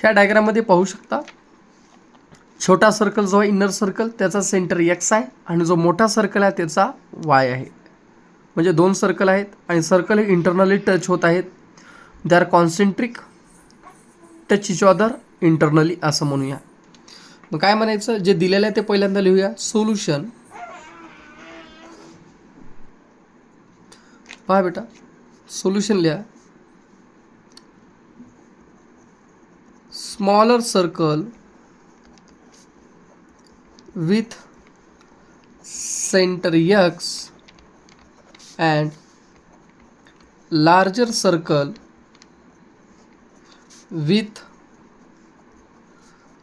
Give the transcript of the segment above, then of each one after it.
ह्या डायग्राममध्ये पाहू शकता, छोटा सर्कल जो आहे इनर सर्कल त्याचा सेंटर एक्स आहे आणि जो मोठा सर्कल आहे त्याचा वाय आहे. म्हणजे दोन सर्कल आहेत आणि सर्कल हे इंटरनली टच होत आहेत. They are concentric touch each other internally असं म्हणूया. मग काय म्हणायचं, जे दिलेलं आहे ते पहिल्यांदा लिहूया. सोल्युशन, पहा बेटा, सोल्युशन लिहा. Smaller circle with center x and larger circle with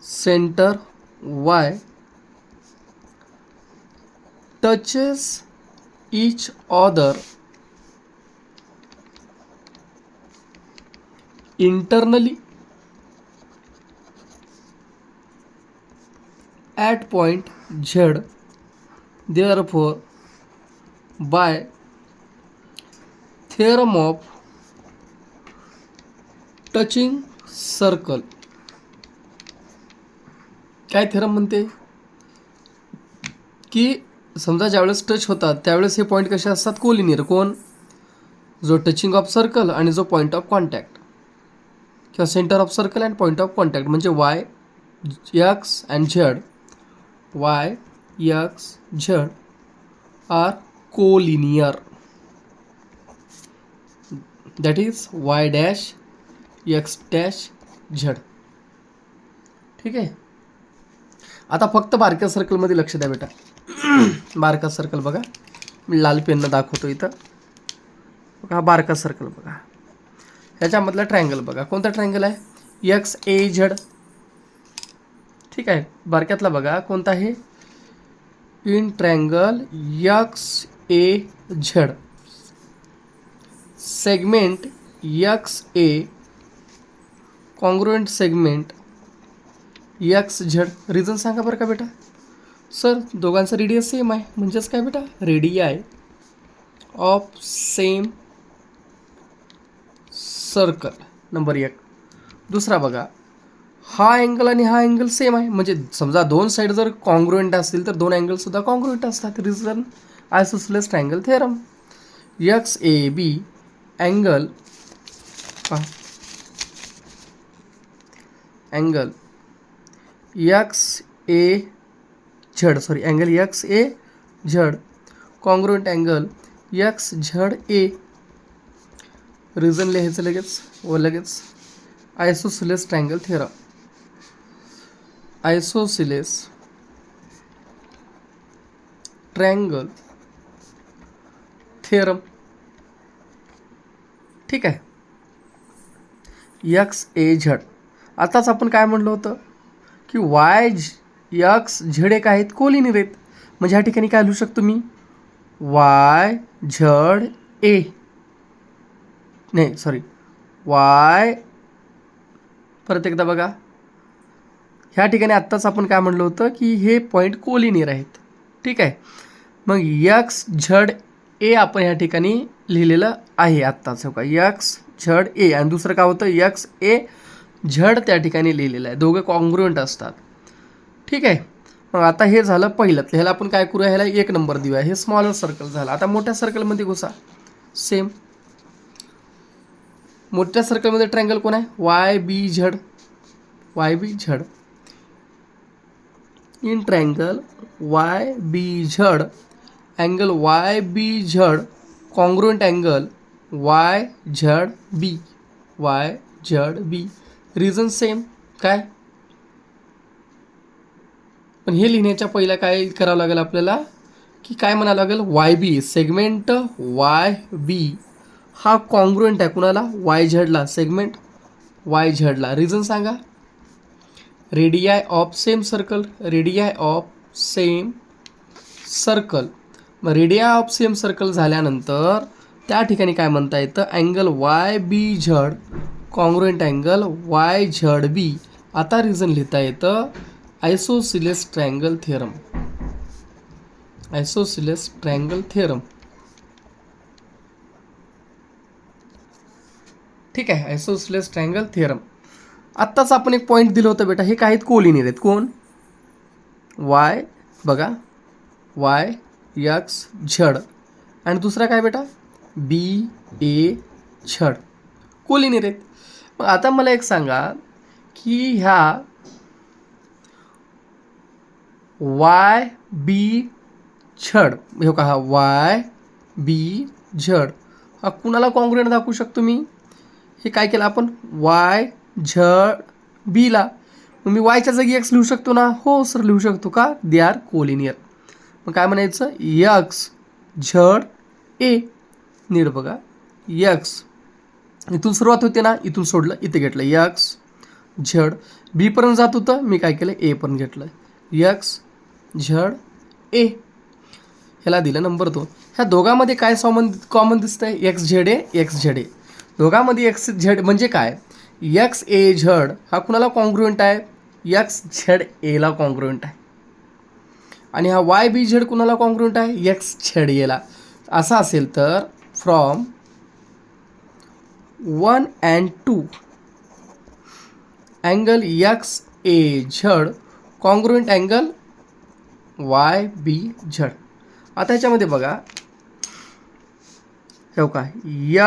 center y touches each other internally at point z, therefore by theorem of touching circle. काय थेरम म्हणते की समजा ज्यावेळेस टच होतात त्यावेळेस हे पॉईंट कसे असतात, कोलिनियर. कोण, जो टचिंग ऑफ सर्कल आणि जो पॉईंट ऑफ कॉन्टॅक्ट किंवा centre of circle and point of contact, म्हणजे Y X and Z, Y X Z are collinear. That is Y dash X dash Z. ठीक आहे. आता फक्त बारक्या सर्कलमध्ये लक्ष द्या बेटा. बारका सर्कल बघा, मी लाल पेननं दाखवतो इथं. बघा बारका सर्कल बघा, ह्याच्यामधला ट्रायंगल बघा. कोणता ट्रायंगल आहे, एक्स ए झेड. ठीक आहे. बारक्यातला बघा कोणता आहे, in triangle x A Z. Segment x A, congruent segment x Z. Reason सांगा बरं का बेटा. सर दोघांचा रेडियस सेम आहे, म्हणजेच काय बेटा, रेडियाय ऑफ सेम सर्कल. नंबर एक. दुसरा बघा, हा अँगल आणि हा अँगल सेम आहे, म्हणजे समजा दोन साईड जर कॉन्ग्रुएंट असतील तर दोन अँगल सुद्धा कॉन्ग्रुएंट असतात. Reason isosceles triangle theorem. X A B angle, angle X A Z, sorry angle X A Z, congruent angle X Z A. Reason लिहायचं लगेच व लगेच. Isosceles triangle theorem, isosceles triangle theorem. ठीक आहे. X A Z. आताच आपण काय म्हणलं होतं की वाय एक्स झेड एक आहेत, कोलिनियर आहेत. म्हणजे ह्या ठिकाणी काय लिहू शकतो मी, वाय झेड ए, नाही सॉरी वाय, परत एकदा बघा. ह्या ठिकाणी आत्ताच आपण काय म्हणलं होतं की हे पॉईंट कोलिनियर आहेत. ठीक आहे. मग एक्स झेड ए आपण ह्या ठिकाणी लिहिलेलं आहे आत्ताच. हो का, एक्स झेड ए, आणि दुसरं काय होतं, एक्स ए झेड त्या ठिकाणी लिहिलेलं आहे. दोघे कॉन्ग्रुएंट असतात. ठीक आहे. मग आता हे झालं पहिल्यातलं. ह्याला आपण काय करूया, ह्याला 1 नंबर देऊया. हे स्मॉलर सर्कल झालं. आता मोठ्या सर्कलमध्ये घुसा. सेम मोठ्या सर्कलमध्ये ट्रायंगल कोण आहे, Y B Z, Y B Z. In triangle Y B Z, angle Y B Z, congruent angle Y Z B, Y Z B. Reason same. काय, पण हे लिहिण्याच्या पहिला काय करावं लागेल आपल्याला, की काय म्हणावं लागेल, Y B, segment Y B हा कॉन्ग्रुएंट आहे कुणाला, वाय झेडला. सेगमेंट वाय झेडला. रिझन सांगा, radii of same circle, radii of same circle. मग रेडियाय ऑफ सेम सर्कल झाल्यानंतर त्या ठिकाणी काय म्हणता येतं, angle Y B Z, congruent angle Y Z B. आता रिझन लिहिता येतं isosceles triangle theorem, isosceles triangle theorem. ठीक आहे. Isosceles triangle theorem. आत्ताच आपण एक पॉईंट दिलं होतं बेटा, हे काय आहेत कोलिनियर आहेत. कोण? वाय बघा, वाय यक्स झड आणि दुसरा काय बेटा बी ए झड, कोलिनियर आहेत. मग आता मला एक सांगा की ह्या वाय बी झड, हे का, हा वाय बी झड हा कुणाला कॉन्ग्रुएंट दाखवू शकतो मी? हे काय केलं आपण, वाय झड बीला. मग मी वायच्या जागी एक्स लिहू शकतो ना? हो सर लिहू शकतो. का? They are collinear. मग काय म्हणायचं, यक्स झड ए. नीट बघा, यक्स इथून सुरुवात होते ना, इथून सोडलं, इथे घेतलं यक्स झड, बी पर्यंत जात होतं, मी काय केलं ए पर्यंत घेतलं, यक्स झड ए. ह्याला दिलं नंबर 2. ह्या दोघांमध्ये काय कॉमन दिसतंय? एक्स झेड ए एक्स झेड ए. दोघांमध्ये एक्स झेड म्हणजे काय, एक्स ए झड हा कुणाला कॉन्ग्रुएंट आहे? एक्स झेड एला कॉन्ग्रुएंट आहे. आणि हा वाय बी झेड कुणाला कॉन्ग्रुएंट आहे? एक्स झेड एला. असं असेल तर from 1 and 2 angle X A झड congruent angle Y बी झड. आता ह्याच्यामध्ये बघा, हे का,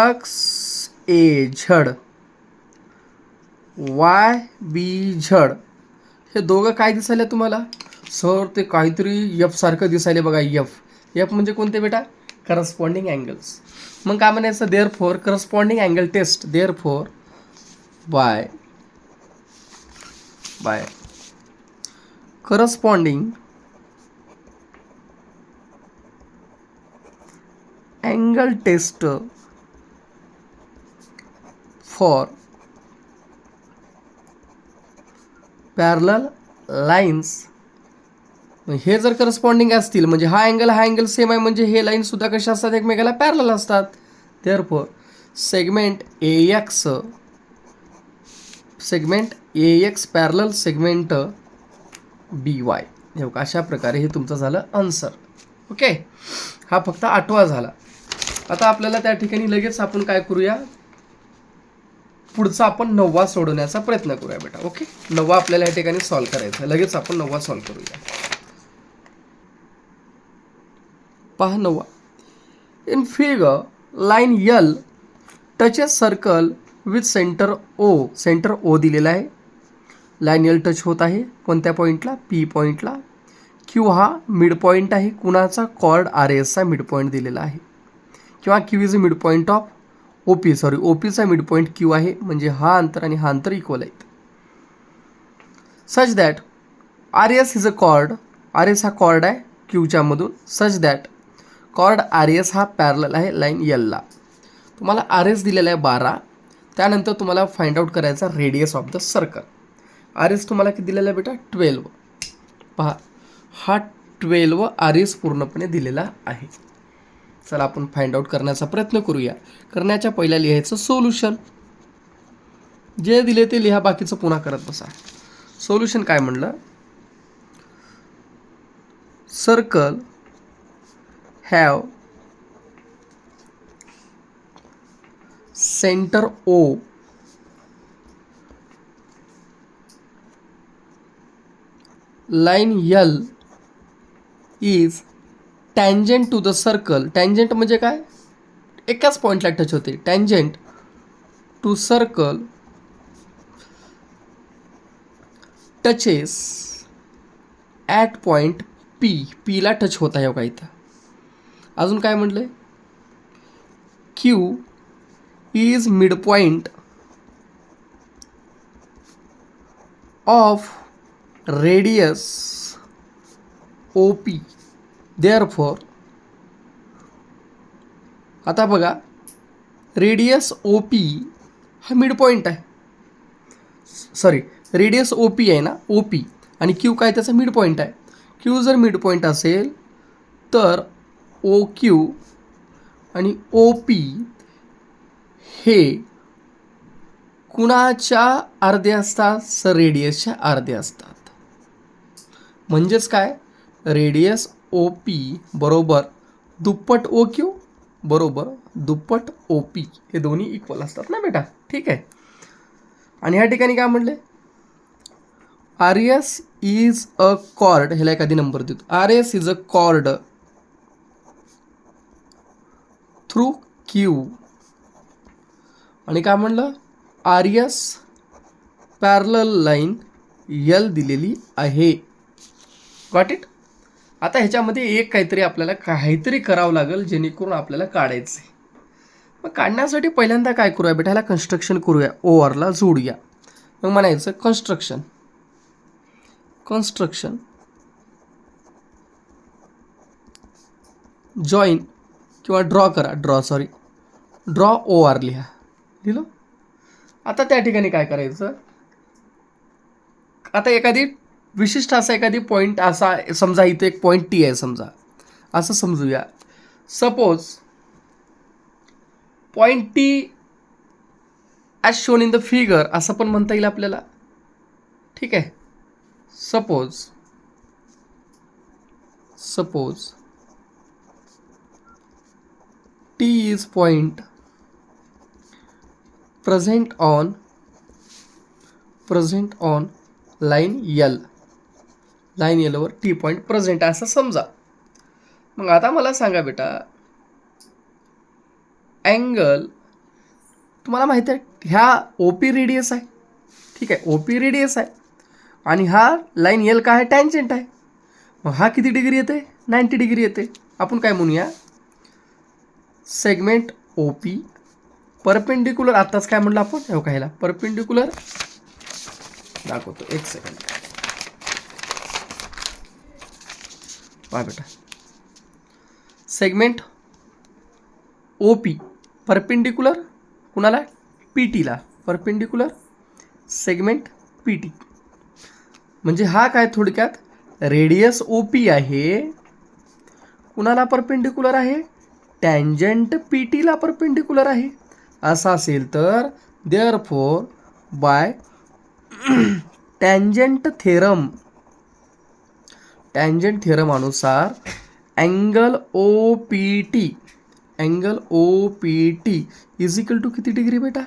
एक्स ए झड वाय बी झड हे दोघं काय दिसायला तुम्हाला? सर ते काहीतरी एफ सारखं दिसायला बघा. एफ म्हणजे कोणते बेटा? Corresponding angles. मग काय म्हणायचं, therefore corresponding angle test, therefore by corresponding angle test for parallel lines. हे जर करस्पॉन्डिंग असतील म्हणजे हा अँगल सेम आहे, म्हणजे हे लाईन सुद्धा कशा असतात? एकमेकाला पॅरलल असतात. Therefore segment A X parallel segment B Y. हे बघा, अशा प्रकारे हे तुमचं झालं आन्सर. ओके, हा फक्त 8वा झाला. आता आपल्याला त्या ठिकाणी लगेच आपण काय करूया, पुढचा आपण 9वा सोडवण्याचा प्रयत्न करूया बेटा. ओके, 9वा आपल्याला या ठिकाणी सॉल्व्ह करायचा. लगेच आपण 9वा सॉल्व्ह करूया. पहा 9वा. In figure line L touches circle with centre O दिलेला आहे. लाईन यल टच होत आहे कोणत्या पॉईंटला? पी पॉईंटला. क्यू हा मिड पॉईंट आहे. कुणाचा? कॉर्ड आर एसचा मिड पॉईंट दिलेला आहे, किंवा Q is a mid point of ओपीचा मिड पॉईंट क्यू आहे, म्हणजे हा अंतर आणि हा अंतर इक्वल आहेत. Such that R S is a chord, R S हा कॉर्ड आहे क्यूच्या मधून. Such that chord R S हा पॅरलल आहे लाईन यलला. तुम्हाला आर एस दिलेला आहे 12. त्यानंतर तुम्हाला फाइंड आउट करायचा radius of the circle. R S तुम्हाला किती दिलेला आहे बेटा? 12. पहा, हा 12 आर एस पूर्णपणे दिलेला आहे. चला आपण फाइंड आउट करण्याचा प्रयत्न करूया. करण्याच्या पहिल्या लिहायचं सोल्युशन. जे दिले ते लिहा, बाकीचं पुन्हा करत बसा. सोल्युशन काय म्हणलं? Circle have centre O line L is tangent to the circle. Tangent म्हणजे काय? एकाच पॉईंटला टच होते. Tangent to circle touches at point P. पीला टच होत आहे का इथं. अजून काय म्हटलंय? Q is mid point of radius O P. Therefore, आता बघा, रेडियस ओ पी हा मिड पॉईंट आहे. सॉरी, रेडियस ओ पी आहे ना, ओ पी, आणि क्यू काय त्याचा मिड पॉईंट आहे. क्यू जर मिड पॉईंट असेल तर ओ क्यू आणि ओ पी हे कुणाच्या अर्धे असतात? सर रेडियसच्या अर्धे असतात. म्हणजेच काय? रेडियस ओ पी बरोबर दुप्पट ओ क्यू बरोबर दुप्पट ओ पी, हे दोन्ही इक्वल असतात ना बेटा. ठीक आहे. आणि ह्या ठिकाणी काय म्हणले, R S is a chord, ह्याला एखादी नंबर देतो, R S is a chord through Q, आणि काय म्हणलं, R S parallel line L दिलेली आहे. Got it. आता ह्याच्यामध्ये एक काहीतरी करावं लागेल जेणेकरून आपल्याला काढायचं आहे. मग काढण्यासाठी पहिल्यांदा काय करूया बेटा, ह्याला कन्स्ट्रक्शन करूया, ओव्हरला जोडूया. मग म्हणायचं कन्स्ट्रक्शन जॉईन किंवा ड्रॉ ओव्हर लिहिलं. आता त्या ठिकाणी काय करायचं, आता एखादी विशिष्ट असा एखादी पॉईंट असा, समजा इथे एक पॉईंट टी आहे समजा, असं समजूया. Suppose point T as shown in the figure असं पण म्हणता येईल आपल्याला. ठीक आहे. Suppose T is point present on line यलवर टी पॉईंट प्रेझेंट असं समजा. मग आता मला सांगा बेटा, अँगल तुम्हाला माहिती आहे ह्या ओपी रेडियस आहे. ठीक आहे, ओपी रेडियस आहे आणि हा लाईन यल काय आहे, टँजंट आहे. मग हा किती डिग्री येते, 90 डिग्री येते. आपण काय म्हणूया, सेगमेंट ओपी परपेंडिक्युलर, आत्ताच काय म्हणलं आपण, हे काय, परपेंडिक्युलर दाखवतो, एक सेकंड पहा बेटा. सेगमेंट ओपी परपेंडिक्युलर कुणाला, पीटीला, परपेंडिक्युलर सेगमेंट पीटी. म्हणजे हा काय थोडक्यात रेडियस ओपी आहे, कुणाला परपेंडिक्युलर आहे, टँजंट पीटीला परपेंडिक्युलर आहे. असा असेल तर देअरफॉर बाय टँजंट थेरम अनुसार angle O P T is equal to किती डिग्री बेटा,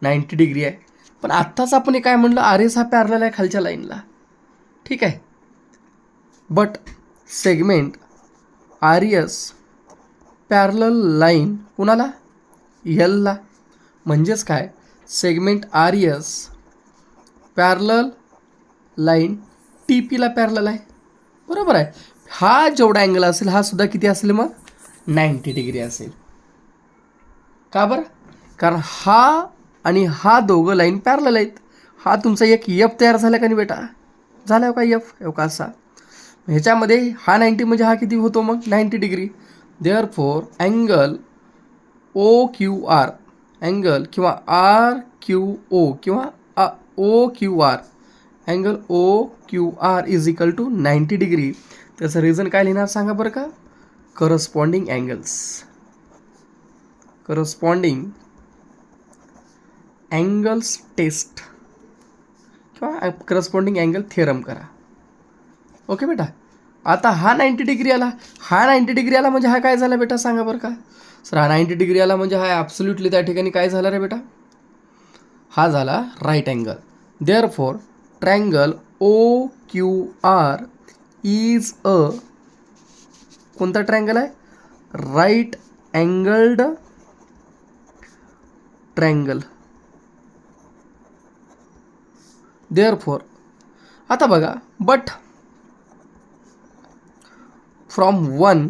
90 डिग्री आहे. पण आत्ताच आपण काय म्हणलं, आर एस हा पॅरलल आहे खालच्या लाईनला. ठीक आहे. But segment R S parallel line कुणाला, यलला. म्हणजेच काय, segment R S parallel line T पीला पॅरलल आहे. बरोबर आहे. हा जेवढा अँगल असेल हा सुद्धा किती असेल, मग 90 डिग्री असेल. का बरं, कारण हा आणि हा दोघं लाईन पॅरलल आहेत. हा तुमचा एक एफ तयार झाला का नाही बेटा, झाला का एफ, का असा. ह्याच्यामध्ये हा 90 म्हणजे हा किती होतो मग, 90 degree. Therefore angle O Q R, angle किंवा आर क्यू ओ किंवा O Q R, angle O Q R is equal to 90 degree. त्याचं रिझन काय लिहिणार सांगा बरं का, करस्पॉन्डिंग अँगल्स टेस्ट किंवा करस्पॉन्डिंग अँगल थिअरम करा. ओके बेटा. आता हा 90 डिग्री आला, म्हणजे हा काय झाला बेटा सांगा बरं का. सर हा 90 डिग्री आला म्हणजे हा ॲब्सोल्युटली त्या ठिकाणी काय झाला रे बेटा, हा झाला right angle. Therefore triangle O Q R is a, कोणता ट्रायंगल आहे, राईट अँगल्ड ट्रायंगल. देअरफॉर आता बघा, बट फ्रॉम वन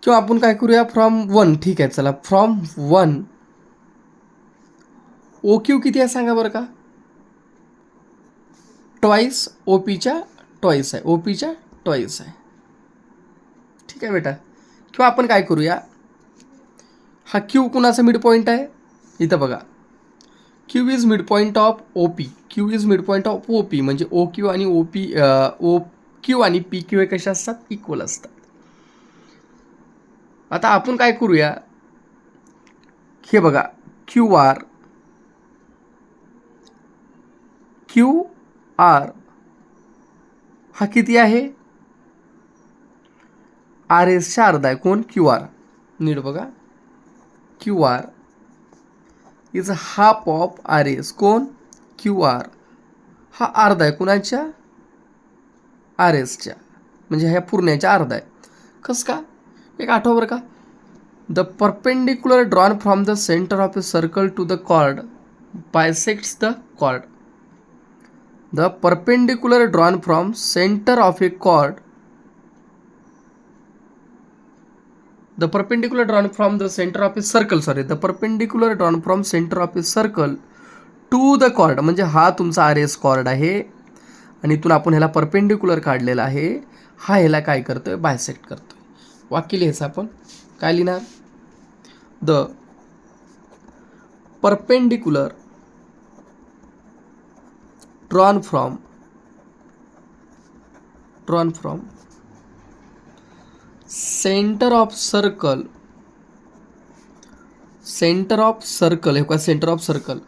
किंवा आपण काय करूया, फ्रॉम वन. ठीक आहे, चला फ्रॉम वन ओ क्यू किती आहे सांगा बरं का, ट्वाईस ओपीच्या ट्वाईस आहे. ठीक आहे बेटा. किंवा आपण काय करूया, हा क्यू कुणाचा मिड पॉईंट आहे, इथं बघा, Q is mid point of O P, म्हणजे ओ क्यू आणि ओ क्यू आणि पी क्यू हे कशा असतात, इक्वल असतात. आता आपण काय करूया, हे बघा, क्यू आर हा किती आहे, आर एसच्या अर्धा आहे, कोण, क्यू आर. नीट बघा, Q R is half of R S. कोण? Q R. हा अर्धा आहे कुणाच्या? आर एसच्या, म्हणजे ह्या पूर्ण्याच्या अर्धा आहे. कसं का? एक आठवा बरं का, the perpendicular drawn from the centre of a circle to the chord bisects the chord. The perpendicular drawn from centre of a chord, the perpendicular drawn from the center of a circle, the perpendicular drawn from center of a circle to the chord, म्हणजे हा तुमचा R S cord आहे आणि इथून आपण ह्याला perpendicular काढलेला आहे. हा ह्याला काय करतोय? बायसेक्ट करतोय. वाक्य लिहायचं आपण काय लिहिणार? The perpendicular drawn from centre of circle, centre of circle, हे का centre of circle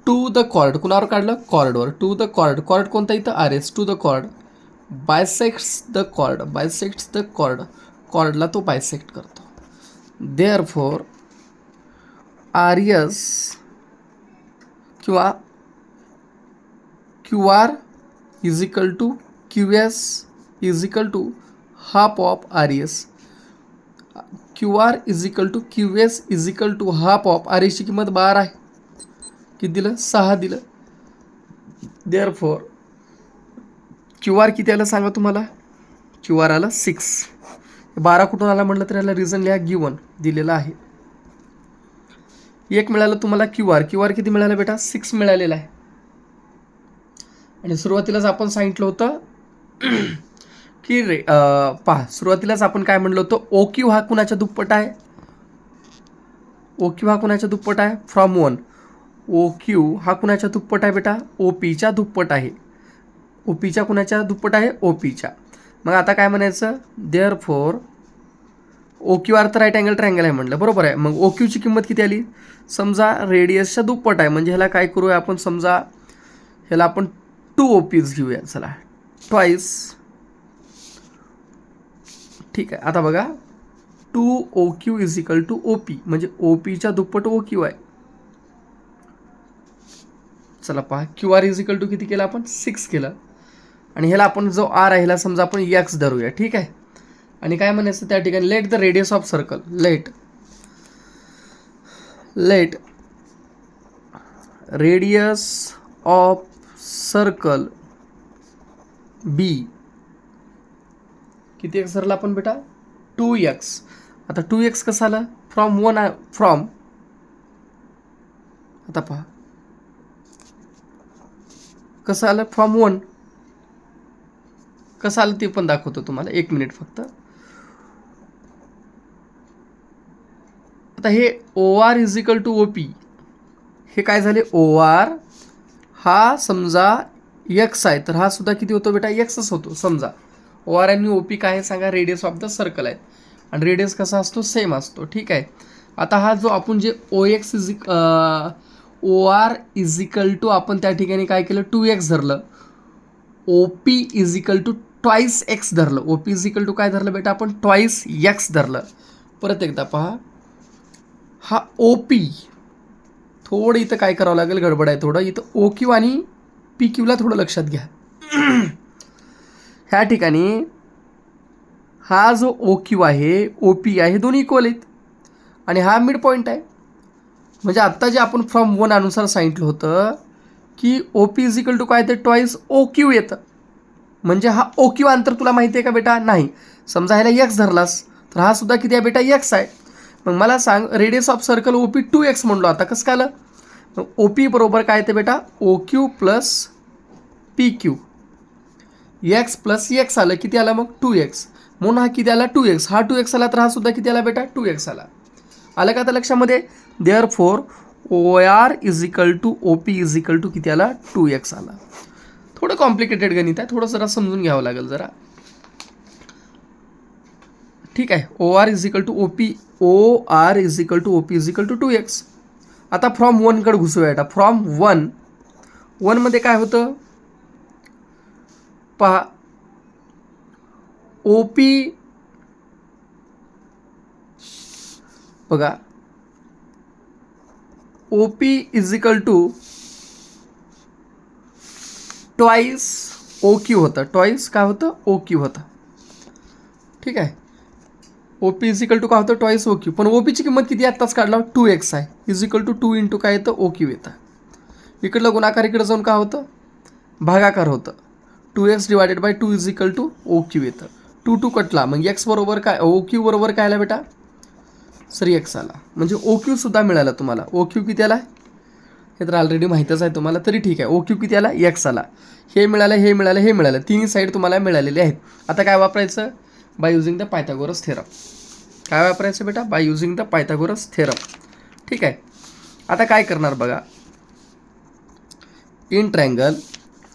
to the chord, कुणावर काढलं? कॉर्डवर. टू द कॉर्ड, कॉर्ड कोणता इथं? R S. To the chord bisects the chord, bisects the chord, कॉर्डला तो bisect करतो. देअरफॉर आर एस किंवा Q R is equal to Q S is equal to half of R S. Q R is equal to Q S is equal to half of R एसची किंमत 12 आहे. किती दिलं? 6 दिलं. Therefore Q R किती आलं सांगा तुम्हाला? क्यू आर आलं 6. 12 कुठून आला म्हटलं तर याला रिझन लिहा, गिवन दिलेला आहे. 1 मिळालं तुम्हाला क्यू आर. क्यू आर किती मिळालं बेटा? 6 मिळालेला आहे. आणि सुरुवातीलाच आपण सांगितलं होतं की पहा, सुरुवातीलाच आपण काय म्हणलं होतं? ओ क्यू हा कुणाच्या दुप्पट आहे? ओ क्यू हा कुणाच्या दुप्पट आहे? फ्रॉम 1. ओ क्यू हा कुणाच्या दुप्पट आहे बेटा? ओ पीच्या दुप्पट आहे. ओ पीच्या कुणाच्या दुप्पट आहे? ओ पीच्या. मग आता काय म्हणायचं? देअरफॉर ओ क्यू आर तर राईट अँगल ट्रायंगल आहे म्हटलं, बरोबर आहे. मग ओ क्यूची किंमत किती आली? समजा रेडियसच्या दुप्पट आहे, म्हणजे ह्याला काय करूया आपण? समजा ह्याला आपण 2 ओ पीज घेऊया. चला, ट्वाईस. ठीक आहे. आता बघा, 2 O Q is equal to O P, म्हणजे ओ पीच्या दुप्पट ओ क्यू आहे. चला पहा, Q R is equal to किती केलं आपण? 6 केलं. आणि ह्याला आपण जो आर आहे ह्याला समजा आपण एक्स धरूया. ठीक आहे. आणि काय म्हणायचं त्या ठिकाणी? Let the radius of circle, let radius of circle be. किती एक्स धरला आपण बेटा? 2x. आता 2x कसं आलं? फ्रॉम 1, फ्रॉम, आता पहा कसं आलं? फ्रॉम 1 कसं आलं ते पण दाखवतो तुम्हाला. 1 मिनिट फक्त. आता हे O R is equal to O P, हे काय झाले? ओ आर हा समजा एक्स आहे, तर हा सुद्धा किती होतो बेटा? एक्सच होतो. समजा ओ आर आणि ओ पी काय आहे सांगा? रेडियस ऑफ द सर्कल आहे. आणि रेडियस कसा असतो? सेम असतो. ठीक आहे. आता हा जो आपण जे O X is O R is equal to आपण त्या ठिकाणी काय केलं? 2x धरलं. O P is equal to twice X धरलं. O P is equal to काय धरलं बेटा आपण? ट्वाईस एक्स धरलं. परत एकदा पहा, हा ओ पी, थोडं इथं काय करावं लागेल? गडबड आहे थोडं इथं. ओ क्यू आणि पी क्यूला थोडं लक्षात घ्या. ह्या ठिकाणी हा जो ओ क्यू आहे, ओ पी आहे, दोन्ही इक्वल आहेत. आणि हा मिड पॉईंट आहे. म्हणजे आत्ता जे आपण फ्रॉम 1 अनुसार सांगितलं होतं की O P is equal to काय? ते ट्वाईस ओ क्यू येतं. म्हणजे हा ओ क्यू अंतर तुला माहिती आहे का बेटा? नाही. समजा ह्याला एक्स धरलास तर हा सुद्धा किती आहे बेटा? एक्स आहे. मग मला सांग, radius of circle O P 2x म्हणलो. आता कसं काय आलं? मग ओ पी बरोबर काय येते बेटा? O Q plus P Q. X plus X आलं, किती आला मग? 2x. म्हणून हा किती आला? 2x. हा 2x आला तर हा सुद्धा किती आला बेटा? 2x आला. आलं का आता लक्षामध्ये? Therefore O R is equal to O P is equal to किती आला? 2x आला. थोडं कॉम्प्लिकेटेड गणित आहे, थोडं जरा समजून घ्यावं लागेल जरा. ठीक आहे. O R is equal to O P, O R is equal to O P is equal to 2x. आता फ्रॉम 1कडे घुसूया बेटा. फ्रॉम 1 मध्ये काय होतं पहा? ओ पी बघा O P is equal to twice O Q होतं. ट्वाईस काय होतं? ओ क्यू होतं. ठीक आहे. O P is equal to काय होतं? Twice O Q. पण ओ पीची किंमत किती आत्ताच काढला? 2x आहे. इज इक्वल टू 2 इंटू काय येतं? ओ क्यू येतं. इकडलं गुणाकार इकडं जाऊन काय होतं? भागाकार होतं. 2x divided by 2 is equal to O Q येतं. 2 कटला मग x बरोबर काय? ओ क्यू बरोबर काय आला बेटा? सॉरी x आला. म्हणजे ओ क्यू सुद्धा मिळाला तुम्हाला. ओ क्यू किती आला? हे तर ऑलरेडी माहीतच आहे तुम्हाला, तरी ठीक आहे. ओ क्यू किती आला? x आला. हे मिळालं, हे मिळालं, हे मिळालं. तिन्ही साईड तुम्हाला मिळालेले आहेत. आता काय वापरायचं? By using the Pythagoras theorem. काय वापरायचं बेटा? By using the Pythagoras theorem. ठीक आहे. आता काय करणार बघा, इन ट्रायंगल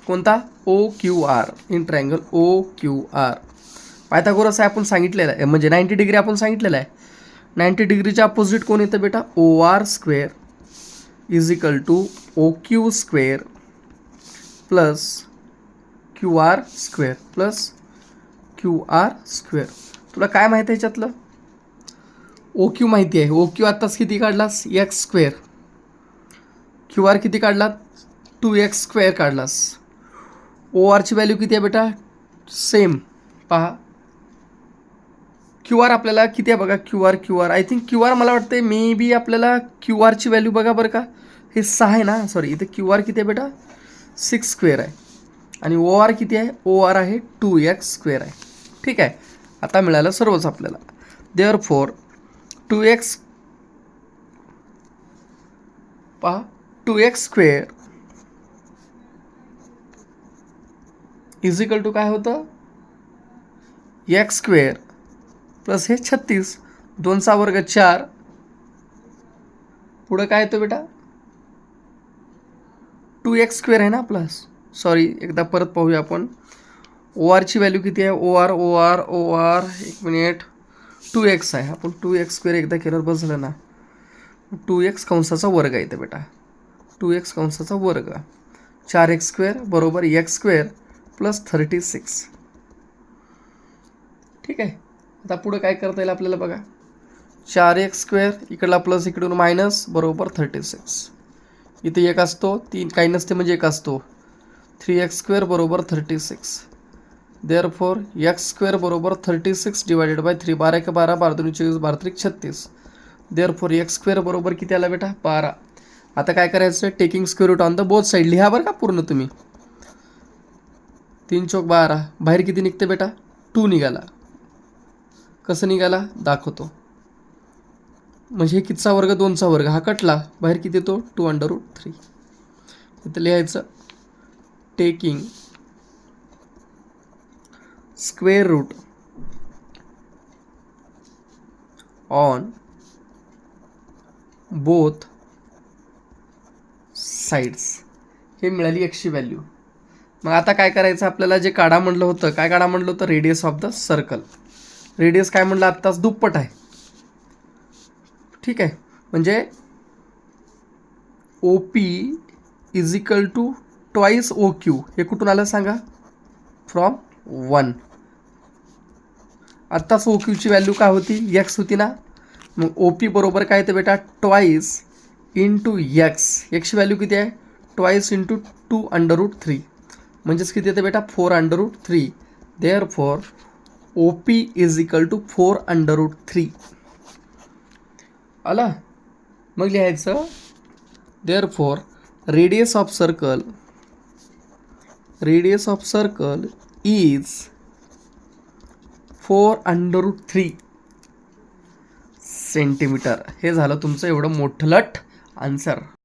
कोणता? O Q R. In triangle O Q R Pythagoras आहे आपण सांगितलेलं आहे, म्हणजे 90 डिग्री आपण सांगितलेलं आहे. 90 डिग्रीच्या अपोजिट कोण येतं बेटा? O R square is equal to O Q square plus Q R square plus Q R square. तुला काय माहिती आहे ह्याच्यातलं? ओ क्यू माहिती आहे. ओ क्यू आत्ताच किती काढलास? X square. क्यू आर किती काढलात? 2x square काढलास. ओ आरची व्हॅल्यू किती आहे बेटा? सेम. पहा क्यू आर आपल्याला किती आहे बघा. Q R I think Q R मला वाटते मे बी आपल्याला क्यू आरची व्हॅल्यू बघा बरं का. हे 6 आहे ना, सॉरी इथे क्यू आर किती आहे बेटा? 6 स्क्वेअर आहे. आणि ओ आर किती आहे? ओ आर आहे 2x स्क्वेअर आहे. ठीक आहे. आता मिळालं सर्वच आपल्याला. देअरफॉर 2x पहा 2x square is equal to काय होतं? एक्स स्क्वेअर प्लस हे 36. 2चा वर्ग 4. पुढं काय येतं बेटा? 2x स्क्वेअर आहे ना प्लस. सॉरी एकदा परत पाहूया आपण. ओ आरची व्हॅल्यू किती आहे? ओ आर एक मिनिट. 2x आहे. आपण 2x स्क्वेअर एकदा केल्यावर बस झालं ना. 2x कंसाचा वर्ग आहे इथं बेटा. 2x कंसाचा वर्ग. 4x स्क्वेअर बरोबर x स्क्वेअर प्लस 36. ठीक आहे. आता पुढं काय करता येईल आपल्याला बघा. 4x स्क्वेअर इकडला प्लस इकडून मायनस बरोबर 36. इथे एक असतो, 3 काही नसते म्हणजे एक असतो. 3x स्क्वेअर बरोबर 36. देअरफॉर एक्स स्क्वेअर बरोबर 36 divided by 3. 12 1 12, 12 2 24, 12 3 36. Therefore X square बरोबर किती आला बेटा? 12. आता काय करायचं? Taking square root on the both side. लिहा बरं का पूर्ण तुम्ही. 3 चौक 12. बाहेर किती निघते बेटा? 2 निघाला. कसं निघाला? दाखवतो. म्हणजे हे कितीचा वर्ग? 2चा वर्ग. हा कटला. बाहेर किती येतो? 2√3. इथं लिहायचं taking square root on both sides. हे मिळाली एक्सची व्हॅल्यू. मग आता काय करायचं आपल्याला? जे काढा म्हणलं होतं, काय काढा म्हणलं होतं? Radius of the circle. Radius काय म्हणलं? आत्ताच दुप्पट आहे. ठीक आहे. म्हणजे O P is equal to twice O Q. हे कुठून आलं सांगा? फ्रॉम 1. आत्ताच ओ क्यूची व्हॅल्यू काय होती? एक्स होती ना. मग ओ पी बरोबर काय येतं बेटा? Twice into X. एक्सची व्हॅल्यू किती आहे? Twice into 2√3. म्हणजेच किती येतं बेटा? 4√3. Therefore O P is equal to 4√3. आला. मग लिहायचं therefore radius of circle is 4√3 centimetre. हे झालं तुमचं एवढं मोठं लट आन्सर.